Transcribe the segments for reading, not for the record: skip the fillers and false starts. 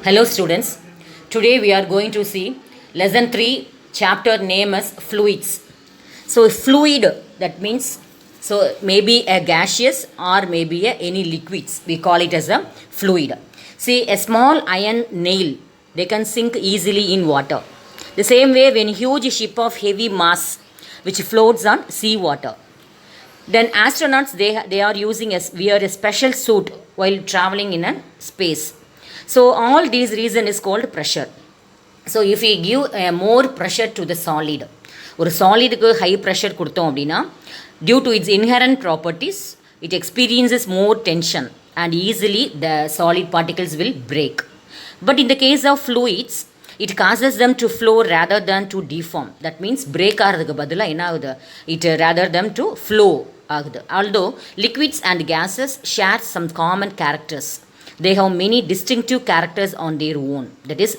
Hello students, today we are going to see lesson 3 chapter name as fluids. So fluid, that means so maybe a gaseous or maybe any liquids, we call it as a fluid. See, a small iron nail, they can sink easily in water. The same way when huge ship of heavy mass which floats on sea water, then astronauts they are using wear a special suit while traveling in a space. So all these reason is called pressure. So if we give more pressure to the solid, ஒரு சாலிடுக்கு high pressure கொடுத்தோம் அப்படின்னா, due to its inherent properties it experiences more tension and easily the solid particles will break. But in the case of fluids it causes them to flow rather than to deform. That means break ஆகிறதுக்கு பதிலாக என்ன ஆகுது, it rather them to flow ஆகுது. Although liquids and gases share some common characters, they have many distinctive characters on their own. That is,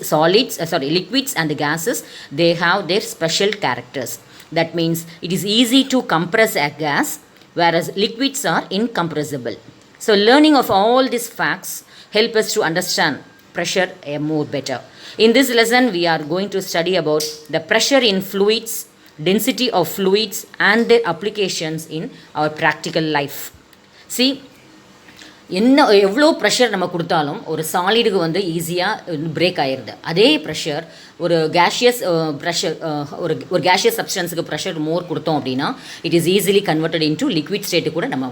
liquids and gases, they have their special characters. That means it is easy to compress a gas, whereas liquids are incompressible. So learning of all these facts help us to understand pressure more better. In this lesson we are going to study about the pressure in fluids, density of fluids and their applications in our practical life. See, எவ்வளோ pressure நம்ம கொடுத்தாலும் ஒரு சாலிடுக்கு ஈஸியாக break ஆயிடுது. அதே pressure ஒரு gaseous pressure ஒரு gaseous சப்ஸ்டன்ஸுக்கு ப்ரெஷர் மோர் கொடுத்தோம் அப்படின்னா it is easily converted in to liquid state கூட நம்ம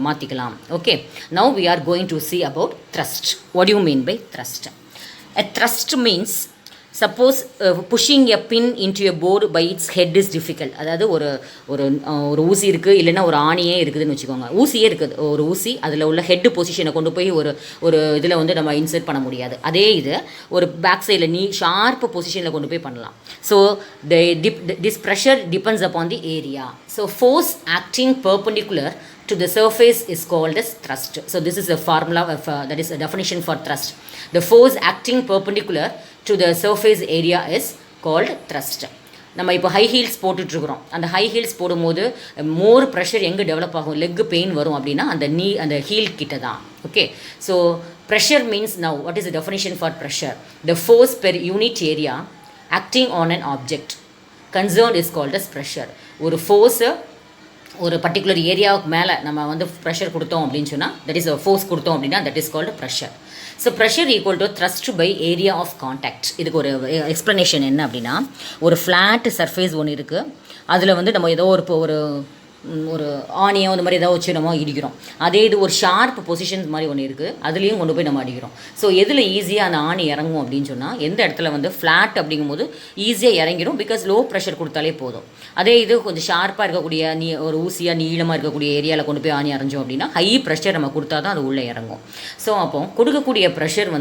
மாற்றிக்கலாம். Okay, now we are going to see about thrust. What you mean by thrust? A thrust means, suppose pushing a pin into a board by its head is difficult. அதாவது ஒரு ஊசி இருக்குது, இல்லைன்னா ஒரு ஆணியே இருக்குதுன்னு வச்சுக்கோங்க. ஊசியே இருக்குது, ஒரு ஊசி அதில் உள்ள ஹெட் பொசிஷனை கொண்டு போய் ஒரு இதில் நம்ம இன்சர்ட் பண்ண முடியாது. அதே இது ஒரு பேக் சைடில் ஷார்ப் பொசிஷனில் கொண்டு போய் பண்ணலாம். So this pressure depends upon the area. So force acting perpendicular to the surface is called as thrust. So this is a formula of, that is a definition for thrust. The force acting perpendicular to the surface area is called thrust. நம்ம இப்போ high heels போட்டுட்ருக்குறோம். அந்த high heels போடும்போது more pressure எங்கே develop ஆகும், leg pain வரும் அப்படின்னா அந்த heel கிட்ட தான். Okay, so pressure means now what is the definition for pressure? The force per unit area acting on an object concerned is called as pressure. ஒரு force ஒரு particular ஏரியாவுக்கு மேலே நம்ம ப்ரெஷர் கொடுத்தோம் அப்படின்னு சொன்னால், தட் இஸ் ஃபோர்ஸ் கொடுத்தோம் அப்படின்னா that is called pressure. So pressure equal to thrust by area of contact. இதுக்கு ஒரு எக்ஸ்ப்ளனேஷன் என்ன அப்படின்னா, ஒரு ஃப்ளாட் சர்ஃபேஸ் ஒன்று இருக்குது, அதில் நம்ம ஏதோ ஒரு ஆணியோ அந்த மாதிரி ஏதாவது வச்சு நம்ம இடிக்கிறோம். அதே இது ஒரு ஷார்ப் பொசிஷன்ஸ் மாதிரி ஒன்று இருக்குது, அதுலேயும் கொண்டு போய் நம்ம அடிக்கிறோம். ஸோ எதில் ஈஸியாக அந்த ஆணி இறங்கும் அப்படின்னு சொன்னால், எந்த இடத்துல ஃப்ளாட் அப்படிங்கும்போது ஈஸியாக இறங்கிடும், பிகாஸ் லோ ப்ரெஷர் கொடுத்தாலே போதும். அதே இது கொஞ்சம் ஷார்ப்பாக இருக்கக்கூடிய ஒரு ஊசியாக நீளமாக இருக்கக்கூடிய ஏரியாவில் கொண்டு போய் ஆணி இறஞ்சோம் அப்படின்னா ஹை ப்ரெஷர் நம்ம கொடுத்தா தான் அது உள்ளே இறங்கும். ஸோ அப்போ கொடுக்கக்கூடிய pressure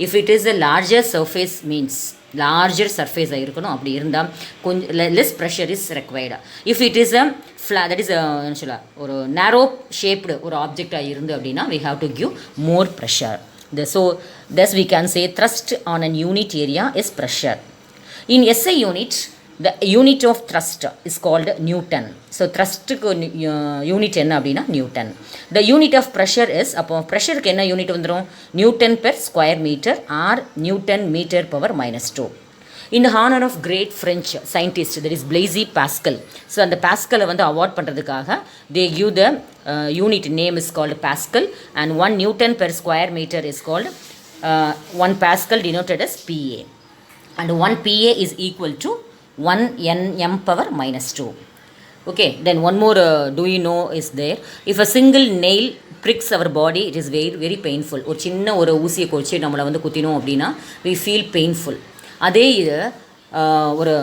if it is a larger surface means larger சர்ஃபேஸாக இருக்கணும். அப்படி இருந்தால் கொஞ்சம் less pressure is required. If it is a that is என்ன சொல்ல, ஒரு நேரோ ஷேப்டு ஒரு ஆப்ஜெக்டாக இருந்து அப்படின்னா we have to give more pressure. So thus we can say thrust on an unit area is pressure. In SI unit, the unit of thrust is called Newton. So thrust unit என்ன அப்படின்னா Newton. The unit of pressure is, அப்போ ப்ரெஷருக்கு என்ன unit வந்துடும், Newton per square meter or Newton meter power minus 2. In the honor of great French scientist, that is Blaise Pascal. So அந்த பாஸ்கலை award பண்ணுறதுக்காக they give the unit name is called Pascal, and 1 Newton per square meter is called 1 Pascal denoted as PA, and 1 PA is equal to 1 Nm power minus 2. Okay, then one more do you know is there, if a single nail pricks our body, it is very very painful. ஒரு சின்ன ஒரு ஊசியை கொச்சு நம்மளை குத்தினோம் அப்படின்னா we feel painful. அதே இது ஒரு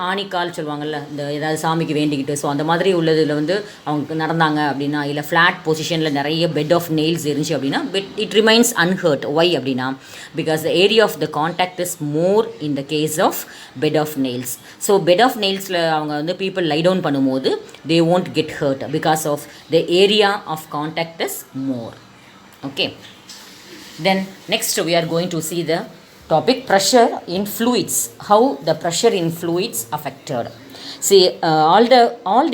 ஆணிக்கால் சொல்லுவாங்கள்ல, இந்த ஏதாவது சாமிக்கு வேண்டிக்கிட்டு, ஸோ அந்த மாதிரி உள்ளதில் அவங்க நடந்தாங்க அப்படின்னா, இல்லை ஃப்ளாட் பொசிஷனில் நிறைய பெட் ஆஃப் நெயில்ஸ் இருந்துச்சு அப்படின்னா இட் ரிமைன்ஸ் அன்ஹர்ட். ஒய் அப்படின்னா, because the area of the contact is more in the case of bed of nails. So bed of நெயில்ஸில் அவங்க பீப்புள் லை டவுன் பண்ணும்போது they won't get hurt because of the area of contact is more. Okay, then next we are going to see the topic pressure in fluids, how the pressure in fluids affected. See, all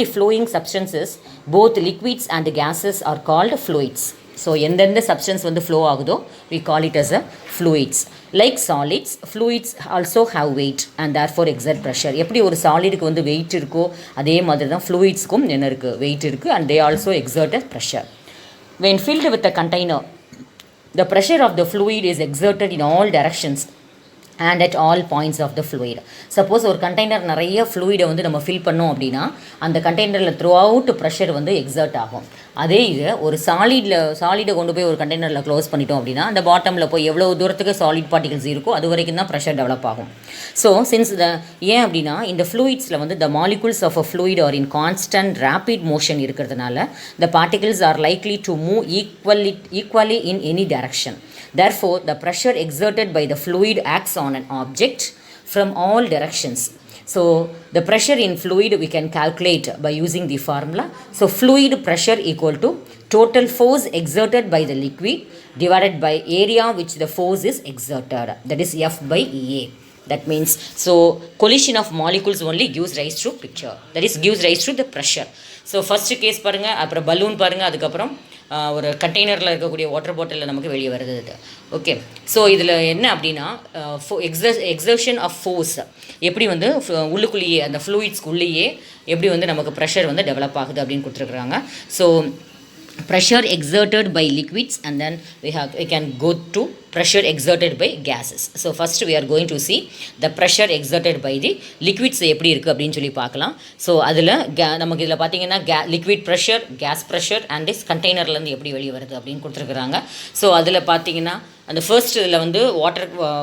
the flowing substances, both liquids and gases, are called fluids. So எந்தெந்த substance வந்து flow ஆகுதோ we call it as a fluids. Like solids, fluids also have weight and therefore exert pressure. எப்படி ஒரு சாலிடுக்கு வந்து wait இருக்கோ அதே மாதிரி தான் ஃப்ளூயிட்ஸ்க்கும் என்ன இருக்குது, வெயிட் இருக்குது, and they also exert a pressure. When filled with a container, the pressure of the fluid is exerted in all directions and at all points of the fluid. Suppose ஒரு container நிறைய ஃப்ளூயிடை வந்து நம்ம fill பண்ணோம் அப்படின்னா அந்த கண்டெய்னரில் through out pressure வந்து exert ஆகும். அதே இது ஒரு சாலிடை கொண்டு போய் ஒரு கண்டெய்னரில் க்ளோஸ் பண்ணிட்டோம் அப்படின்னா அந்த பாட்டமில் போய் எவ்வளோ தூரத்துக்கு சாலிட் பார்ட்டிகல்ஸ் இருக்கோ அது வரைக்கும் தான் ப்ரெஷர் டெவலப் ஆகும். ஸோ சின்ஸ் ஏன் அப்படின்னா இந்த ஃப்ளூயிட்ஸில் வந்து the molecules of a fluid are in constant rapid motion இருக்கிறதுனால the particles are likely to move equally in any direction. Therefore, the pressure exerted by the fluid acts on an object from all directions. So, the pressure in fluid we can calculate by using the formula. So, fluid pressure equal to total force exerted by the liquid divided by area which the force is exerted. That is F by EA. That means, so collision of molecules only gives rise to picture. That is gives rise to the pressure. So first case பாருங்கள், அப்புறம் balloon பாருங்கள், அதுக்கப்புறம் ஒரு கண்டெய்னரில் இருக்கக்கூடிய water பாட்டிலில் நமக்கு வெளியே வருது இது. ஓகே, ஸோ இதில் என்ன அப்படின்னா எக்ஸர்ஷன் ஆஃப் ஃபோர்ஸ் எப்படி வந்து உள்ளுக்குள்ளேயே அந்த ஃப்ளூயிட்ஸ்க்குள்ளேயே எப்படி வந்து நமக்கு ப்ரெஷர் வந்து டெவலப் ஆகுது அப்படின்னு கொடுத்துருக்குறாங்க. So pressure exerted by liquids and then we can go to pressure exerted by gases. So first we are going to see the pressure exerted by the liquids எப்படி இருக்குது அப்படின்னு சொல்லி பார்க்கலாம். ஸோ அதில் நமக்கு இதில் பார்த்தீங்கன்னா liquid pressure, gas pressure and is கண்டெய்னர்லேருந்து எப்படி வெளியே வருது அப்படின்னு கொடுத்துருக்குறாங்க. ஸோ அதில் பார்த்தீங்கன்னா அந்த ஃபர்ஸ்ட் இதில் வந்து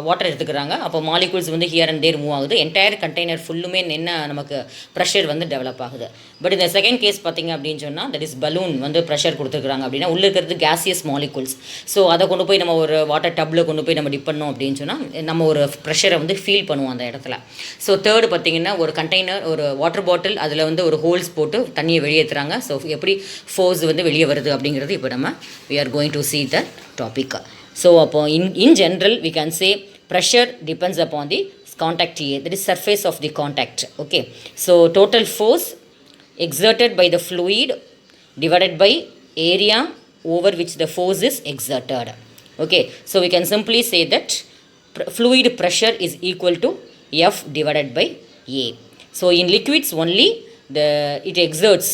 வாட்டர் எடுத்துக்கிறாங்க. அப்போ மாலிகூல்ஸ் வந்து ஹியர் அண்ட் தேர் மூவ் ஆகுது. என்டையர் கண்டெய்னர் ஃபுல்லுமே என்ன நமக்கு ப்ரெஷர் வந்து டெவலப் ஆகுது. பட் இந்த செகண்ட் கேஸ் பார்த்திங்க அப்படின்னு சொன்னால் தட் இஸ் பலூன் வந்து ப்ரெஷர் கொடுத்துருக்குறாங்க அப்படின்னா உள்ளே இருக்கிறது கேசியஸ் மாலிகூல்ஸ். ஸோ அதை கொண்டு போய் நம்ம ஒரு வாட்டர் டப்பில் கொண்டு போய் நம்ம டிப் பண்ணோம் அப்படின்னு சொன்னால் நம்ம ஒரு ப்ரெஷரை வந்து ஃபீல் பண்ணுவோம் அந்த இடத்துல. ஸோ தேர்டு பார்த்திங்கன்னா ஒரு கண்டெய்னர், ஒரு வாட்டர் பாட்டில், அதில் வந்து ஒரு ஹோல்ஸ் போட்டு தண்ணியை வெளியேற்றுறாங்க. ஸோ எப்படி ஃபோர்ஸ் வந்து வெளியே வருது அப்படிங்கிறது இப்போ நம்ம we are going to see the topic. So in general we can say pressure depends upon the contact area, that is surface of the contact. Okay, so total force exerted by the fluid divided by area over which the force is exerted. Okay, so we can simply say that fluid pressure is equal to F divided by A. So in liquids only it exerts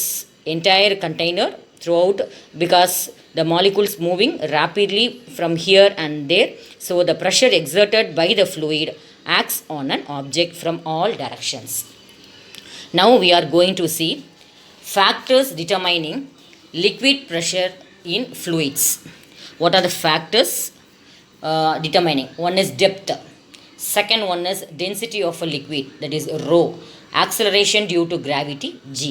entire container throughout because the molecules moving rapidly from here and there. So the pressure exerted by the fluid acts on an object from all directions. Now we are going to see factors determining liquid pressure in fluids. What are the factors determining? One is depth. Second one is density of a liquid, that is rho. Acceleration due to gravity, G.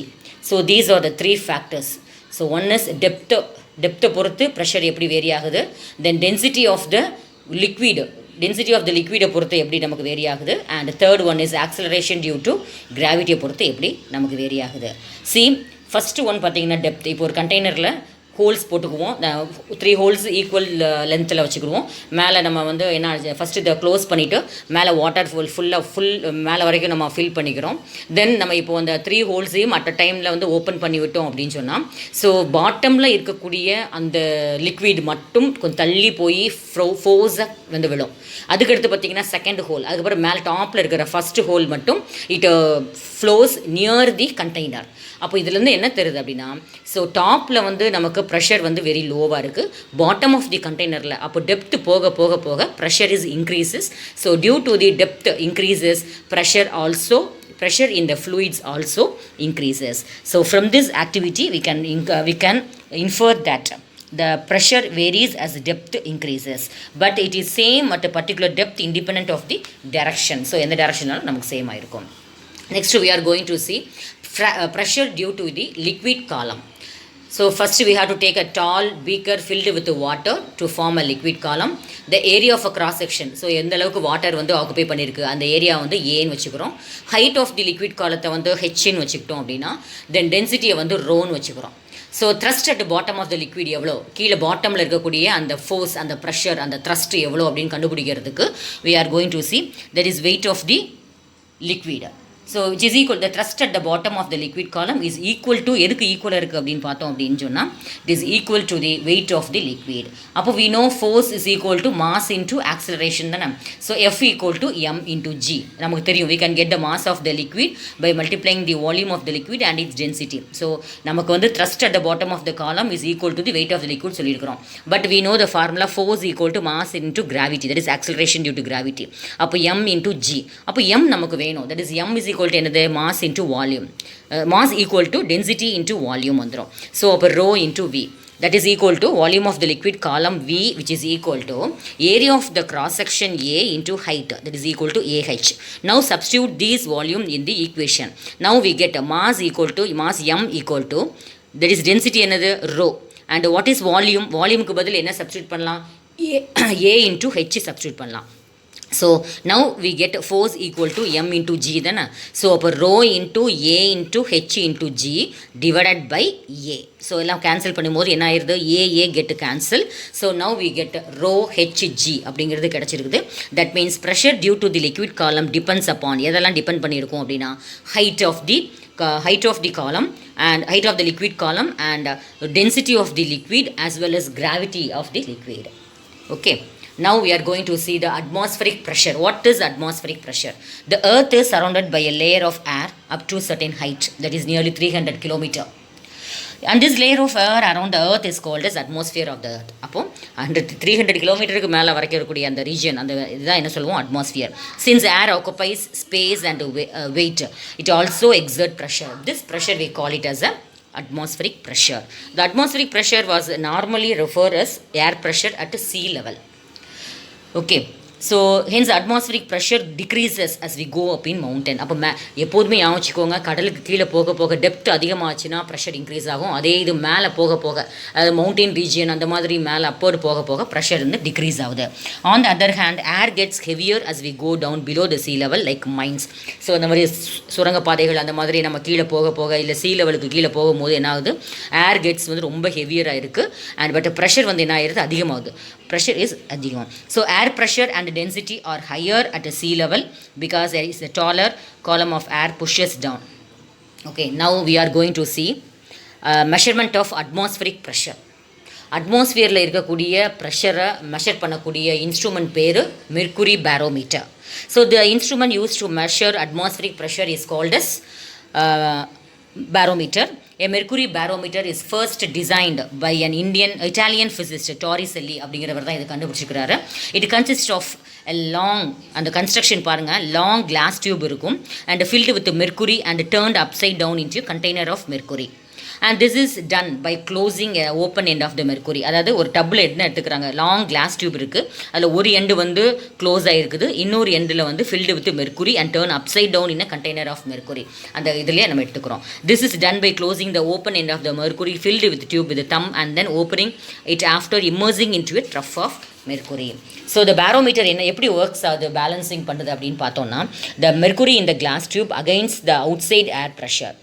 So these are the three factors. So one is டெப்த்தை பொறுத்து pressure எப்படி vary ஆகுது. தென் density of the லிக்விடை பொறுத்து எப்படி நமக்கு vary ஆகுது. And third one is acceleration due to கிராவிட்டியை பொறுத்து எப்படி நமக்கு வேரி ஆகுது. ஃபஸ்ட்டு ஒன் பார்த்தீங்கன்னா டெப்த். இப்போ ஒரு கண்டெய்னரில் ஹோல்ஸ் போட்டுக்குவோம். 3 ஹோல்ஸ் ஈக்குவல் லென்த்தில் வச்சுக்கிடுவோம். மேலே நம்ம வந்து என்ன ஃபஸ்ட்டு இதை க்ளோஸ் பண்ணிவிட்டு மேலே வாட்டர் ஃபுல் மேலே வரைக்கும் நம்ம ஃபில் பண்ணிக்கிறோம். தென் நம்ம இப்போ அந்த 3 ஹோல்ஸையும் அட் அ டைமில் வந்து ஓப்பன் பண்ணி விட்டோம் அப்படின்னு சொன்னால் ஸோ பாட்டமில் இருக்கக்கூடிய அந்த லிக்விட் மட்டும் கொஞ்சம் தள்ளி போய் ஃபோர்ஸை வந்து விழும். அதுக்கடுத்து பார்த்திங்கன்னா செகண்ட் ஹோல், அதுக்கப்புறம் மேலே டாப்பில் இருக்கிற ஃபஸ்ட்டு ஹோல் மட்டும் it flows near the container. அப்போ இதுலேருந்து என்ன தெரியுது அப்படின்னா ஸோ டாப்பில் வந்து நமக்கு ப்ரெஷர் வந்து வெரி லோவாக இருக்குது. பாட்டம் ஆஃப் தி கண்டெய்னரில் அப்போ டெப்த் போக போக போக pressure is increases. So due to the depth increases pressure in the fluids also increases. So from this activity we can infer that the pressure varies as depth increases, but it is same at a particular depth independent of the direction. So in the direction namakku same ayirukum. Next we are going to see pressure due to the liquid column. So first we have to take a tall beaker filled with water to form a liquid column. The area of a cross section, so எந்த அளவுக்கு water வந்து occupy பண்ணியிருக்கு அந்த area வந்து ஏன்னு வச்சுக்கிறோம். Height of the liquid காலத்தை வந்து ஹெச்ன்னு வச்சுக்கிட்டோம் அப்படின்னா தென் டென்சிட்டியை வந்து ரோன்னு வச்சுக்கிறோம். So thrust at bottom of the liquid எவ்வளோ, கீழே பாட்டமில் இருக்கக்கூடிய அந்த ஃபோர்ஸ், அந்த ப்ரெஷர், அந்த த்ரஸ்ட் எவ்வளோ அப்படின்னு கண்டுபிடிக்கிறதுக்கு we are going to see that is weight of the liquid. So which is equal, the thrust at the bottom of the liquid column is equal to, எதுக்கு ஈக்குவலாக இருக்குது அப்படின்னு பார்த்தோம் அப்படின்னு சொன்னால், it is equal to the weight of the liquid. அப்போ we know force is equal to mass into acceleration தானே. So F equal to m into g. நமக்கு தெரியும், we can get the mass of the liquid by multiplying the volume of the liquid and its density. So நமக்கு வந்து thrust at the bottom of the column is equal to the weight of the liquid சொல்லியிருக்கிறோம். But we know the formula force equal to mass into gravity, that is acceleration due to gravity. அப்போ m into g. அப்போ m நமக்கு வேணும், that is m is equal to என்னது, mass into volume. Mass equal to density into volume வந்துடும். So அப்போ rho into v, that is equal to volume of the liquid column V, which is equal to area of the cross section A into height, that is equal to AH. Now substitute this volume in the equation. Now we get a mass equal to, mass m equal to, that is density என்னது, rho. And what is volume? volume க்கு பதில் என்ன substitute பண்ணலாம், A into H substitute பண்ணலாம். So now we get force equal to m into g தானே. So அப்போ rho into a into h into g divided by a. ஸோ எல்லாம் cancel பண்ணும்போது என்ன ஆயிடுது, A get cancel. So now we get rho h g அப்படிங்கிறது கிடச்சிருக்குது. That means pressure due to the liquid column depends upon, எதெல்லாம் depend பண்ணியிருக்கோம் அப்படின்னா, height of the column and height of the liquid column and density of the liquid as well as gravity of the liquid. Okay. Now we are going to see the atmospheric pressure. What is atmospheric pressure? The earth is surrounded by a layer of air up to a certain height, that is nearly 300 km. And this layer of air around the earth is called as atmosphere of the earth. அப்போ 300 கிலோமீட்டருக்கு மேலே வரைக்கும் இருக்கக்கூடிய அந்த region, அந்த இதுதான் என்ன சொல்லுவோம், atmosphere. Since air occupies space and weight, it also exerts pressure. This pressure we call it as a atmospheric pressure. The atmospheric pressure was normally referred as air pressure at sea level. Okay, so hence atmospheric pressure decreases as we go up in mountain. அப்போ எப்போதுமே யோசிச்சுக்கோங்க, கடலுக்கு கீழே போக போக depth அதிகமாச்சுன்னா pressure increase ஆகும். அதே இது மேலே போக போக, அதாவது மவுண்டன் ரீஜியன் அந்த மாதிரி மேலே அப்போடு போக போக ப்ரெஷர் வந்து டிக்ரீஸ் ஆகுது. On the other hand air gets heavier as we go down below the sea level like mines. So அந்த மாதிரி சுரங்கப்பாதைகள் அந்த மாதிரி நம்ம கீழே போக போக இல்லை சீ லெவலுக்கு கீழே போகும்போது என்ன ஆகுது, ஏர் கெட்ஸ் வந்து ரொம்ப ஹெவியராக இருக்குது. அண்ட் பட் ப்ரெஷர் வந்து என்ன ஆகிடுது, அதிகமாகுது. Pressure is அதிகம். So air pressure and density are higher at a sea level because there is a taller column of air pushes down. Okay, now we are going to see measurement of atmospheric pressure. அட்மாஸ்பியரில் இருக்கக்கூடிய ப்ரெஷரை measure பண்ணக்கூடிய instrument பேர் mercury barometer. So the instrument use to measure atmospheric pressure is called as barometer. A mercury barometer is first designed by an Italian physicist Torricelli அப்படிங்கிறவர் தான் இதை கண்டுபிடிச்சிருக்கிறாரு. It consist of a long, அந்த construction பாருங்கள், long glass tube இருக்கும் and filled with mercury and turned upside down into a container of mercury. And this is done by closing a open end of the mercury. அதாவது ஒரு டப்பில் என்ன எடுத்துக்கிறாங்க, long glass tube இருக்குது, அதில் ஒரு end வந்து close ஆகிருக்குது, இன்னொரு எண்டில் வந்து filled with mercury and turn upside down in a container of mercury. அந்த இதுலேயே நம்ம எடுத்துக்கிறோம். This is done by closing the open end of the mercury filled with tube with thumb and then opening it after immersing into a trough of mercury. So the barometer என்ன எப்படி works ஆகுது, balancing பண்ணுறது அப்படின்னு பார்த்தோம்னா, the mercury in the glass tube against the outside air pressure.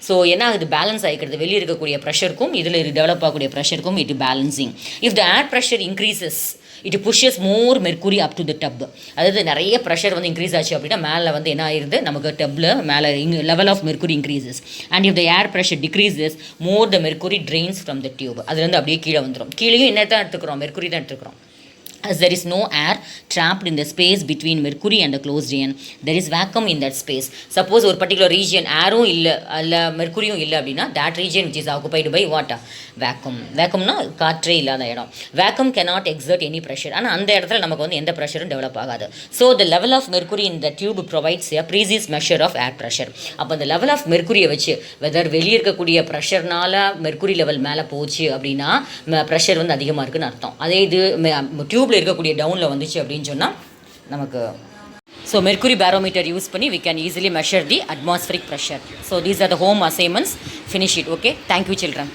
So என்ன ஆகுது, balance ஆகிக்கிறது, வெளியே இருக்கக்கூடிய ப்ரெஷருக்கும் இதில் டெவலப் ஆகக்கூடிய ப்ரெஷருக்கும் it balancing. If the air pressure increases it pushes more mercury up to the tub. அதாவது நிறைய ப்ரெஷர் வந்து இன்க்ரீஸ் ஆச்சு அப்படின்னா மேலே வந்து என்ன ஆயிருது, நமக்கு டப்பில் மேலே level of mercury increases. And if the air pressure decreases more the mercury drains from the tube. அதுலேருந்து அப்படியே கீழே வந்துடும். கீழேயும் என்ன தான் எடுத்துக்கிறோம், மெர்க்குரி தான் எடுத்துக்கிறோம். As there is no air trapped in the space between mercury and the closed region, there is vacuum in that space. Suppose ஒரு particular region ஏரும் இல்லை அல்ல மெர்க்குரியும் இல்லை அப்படின்னா, that region which is occupied by what? Vacuum. Vacuumனா காற்றே இல்லாத இடம். Vacuum cannot exert any pressure. ஆனால் அந்த இடத்துல நமக்கு வந்து எந்த ப்ரெஷரும் டெவலப் ஆகாது. So the level of mercury in the tube provides a precise measure of air pressure. அப்போ அந்த லெவல் ஆஃப் மெர்க்குரியை வச்சு வெதர் வெளியே இருக்கக்கூடிய ப்ரெஷர்னால மெர்க்குரி லெவல் மேலே போச்சு அப்படின்னா ப்ரெஷர் வந்து அதிகமாக இருக்குன்னு அர்த்தம். அதே இது டியூப் இருக்கக்கூடிய டவுனில் வந்துச்சு அப்படின்னு சொன்னால் நமக்கு. ஸோ மெர்க்குரி பேரோமீட்டர் யூஸ் பண்ணி we can easily measure the atmospheric pressure. So these are the home assignments. Finish it. Okay, thank you children.